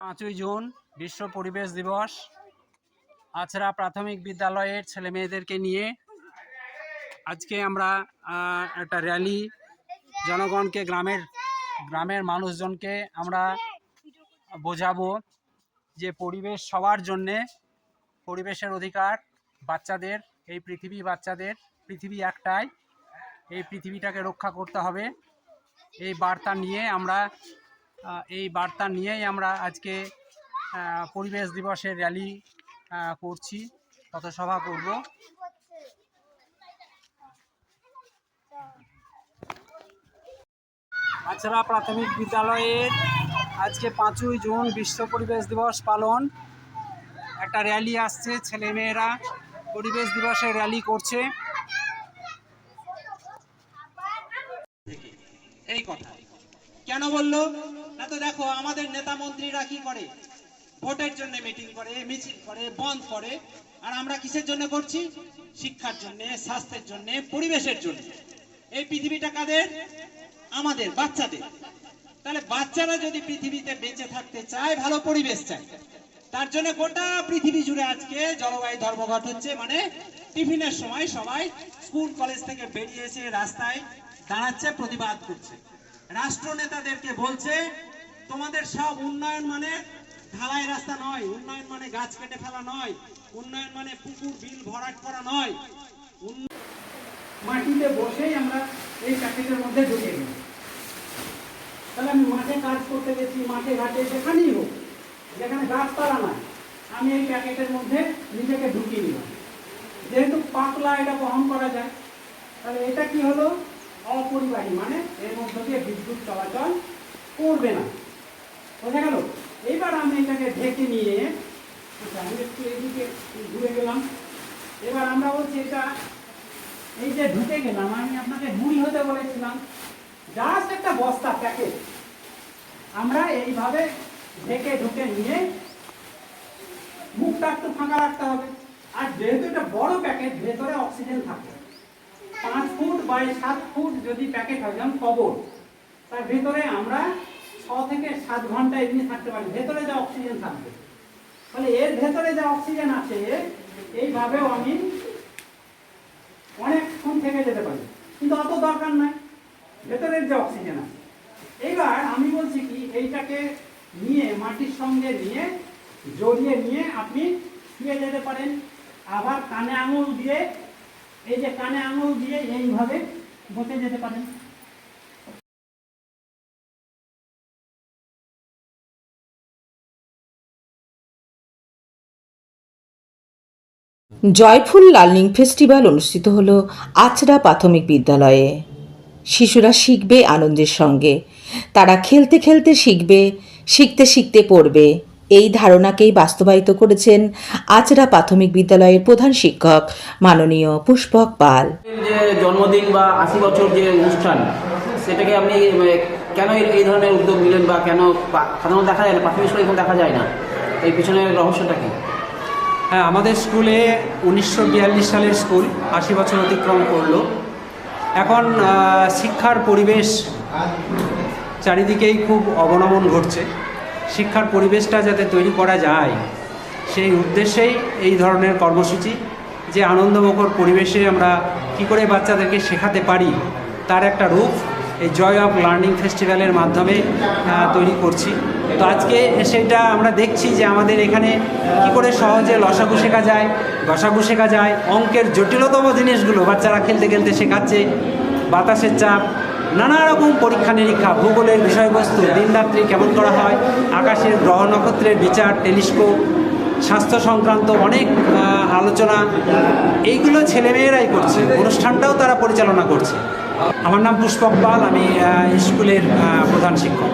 5ই June বিশ্ব পরিবেশ দিবস। আছড়া প্রাথমিক বিদ্যালয়ের ছেলেমেয়েদেরকে নিয়ে আজকে আমরা একটা র্যালি, জনগণকে গ্রামের মানুষজনকে আমরা বোঝাবো যে পরিবেশ সবার জন্যে, পরিবেশের অধিকার বাচ্চাদের, এই বাচ্চাদের পৃথিবী একটাই, এই পৃথিবীটাকে রক্ষা করতে হবে। এই বার্তা নিয়েই আমরা আজকে পরিবেশ দিবসের র্যালি করছি, পথসভা করব। আছড়া প্রাথমিক বিদ্যালয়ের আজকে 5ই জুন বিশ্ব পরিবেশ দিবস পালন। একটা র্যালি আসছে, ছেলেমেয়েরা পরিবেশ দিবসের র্যালি করছে। এই কথা কেন বললো না? তো দেখো, আমাদের নেতা মন্ত্রীরা কি করে? ভোটের জন্য মিটিং করে, মিছিল করে, বন্ধ করে। আর আমরা কিসের জন্য করছি? শিক্ষার জন্য, স্বাস্থ্যের জন্য, পরিবেশের জন্য। এই পৃথিবীটা কাদের? আমাদের, বাচ্চাদের। তাহলে বাচ্চারা যদি পৃথিবীতে বেঁচে থাকতে চায়, ভালো পরিবেশ চায়, তার জন্য গোটা পৃথিবী জুড়ে আজকে জলবায়ু ধর্মঘট হচ্ছে। মানে টিফিনের সময় সবাই স্কুল কলেজ থেকে বেরিয়ে এসে রাস্তায় দাঁড়াচ্ছে, প্রতিবাদ করছে। রাষ্ট্র নেতাদেরকে বলছে, তোমাদের সব উন্নয়ন মানে ঢালাই রাস্তা নয়, উন্নয়ন মানে গাছ কেটে ফেলা নয়, উন্নয়ন মানে পুকুর বিল ভরাট করা নয়। মাটিতে বসেই আমরা এই প্যাকেটের মধ্যে ঢুকে গেলাম। তাহলে আমি মাঠে কাজ করতে গেছি, মাঠে ঘাটে, যেখানেই হোক, যেখানে গাছপালা নাই, আমি এই প্যাকেটের মধ্যে নিজেকে ঢুকিয়ে নিলাম। যেহেতু পাতলা, এটা বহন করা যায়, তাহলে এটা কি হলো? অপরিবাহী, মানে এর মধ্যে দিয়ে বিদ্যুৎ চলাচল করবে না। বোঝা গেল? এইবার আমি এটাকে ঢেকে নিয়ে, আমি একটু এদিকে ঘুরে গেলাম। এবার আমরা বলছি, এটা এই যে ঢুকে গেলাম, আমি আপনাকে মুড়ি হতে বলেছিলাম, জাস্ট একটা বস্তা প্যাকেট আমরা এইভাবে ঢুকে নিয়ে মুখটা একটু ফাঁকা রাখতে হবে। আর যেহেতু এটা বড় প্যাকেট, ভেতরে অক্সিজেন থাকে। 5 ফুট বাই 7 ফুট যদি প্যাকেট হয়, যেমন কবর, তার ভেতরে আমরা 6 থেকে 7 ঘন্টা এমনি থাকতে পারি, ভেতরে যা অক্সিজেন থাকবে। তাহলে এর ভেতরে যা অক্সিজেন আছে, এইভাবেও আমি অনেকক্ষণ থেকে যেতে পারি, কিন্তু অত দরকার নাই, ভেতরের যে অক্সিজেন আছে। এইবার আমি বলছি কি, এইটাকে নিয়ে মাটির সঙ্গে নিয়ে জড়িয়ে নিয়ে আপনি শুয়ে যেতে পারেন। আবার কানে আঙুল দিয়ে, এই যে কানে আঙুল দিয়ে এইভাবে বসে যেতে পারেন। জয়ফুল লার্নিং ফেস্টিভ্যাল অনুষ্ঠিত হলো আছড়া প্রাথমিক বিদ্যালয়ে। শিশুরা শিখবে আনন্দের সঙ্গে, তারা খেলতে খেলতে শিখবে, শিখতে শিখতে পড়বে, এই ধারণাকেই বাস্তবায়িত করেছেন আছড়া প্রাথমিক বিদ্যালয়ের প্রধান শিক্ষক মাননীয় পুষ্পক পাল। যে জন্মদিন বা 80 বছর যে অনুষ্ঠান, সেটাকে আপনি কেন এই ধরনের উদ্যোগ নিলেন, বা কেন সাধারণত দেখা যায় না, প্রাথমিক স্কুলে এখন দেখা যায় না, এই পিছনের রহস্যটা কি? হ্যাঁ, আমাদের স্কুলে 1942 সালের স্কুল 80 বছর অতিক্রম করলো। এখন শিক্ষার পরিবেশ চারিদিকেই খুব অবনমন ঘটছে। শিক্ষার পরিবেশটা যাতে তৈরি করা যায়, সেই উদ্দেশ্যেই এই ধরনের কর্মসূচি, যে আনন্দমুখর পরিবেশে আমরা কি করে বাচ্চাদেরকে শেখাতে পারি, তার একটা রূপ এই জয় অফ লার্নিং ফেস্টিভ্যালের মাধ্যমে তৈরি করছি। তো আজকে সেটা আমরা দেখছি যে আমাদের এখানে কি করে সহজে লসাগু শেখা যায়, গসাগু শেখা যায়, অঙ্কের জটিলতম জিনিসগুলো বাচ্চারা খেলতে খেলতে শেখাচ্ছে। বাতাসের চাপ, নানা রকম পরীক্ষা নিরীক্ষা, ভূগোলের বিষয়বস্তু, দিনরাত্রি কেমন করা হয়, আকাশের গ্রহ নক্ষত্রের বিচার, টেলিস্কোপ, স্বাস্থ্য সংক্রান্ত অনেক আলোচনা, এইগুলো ছেলেমেয়েরাই করছে। অনুষ্ঠানটাও তারা পরিচালনা করছে। আমার নাম পুষ্পক পাল, আমি স্কুলের প্রধান শিক্ষক।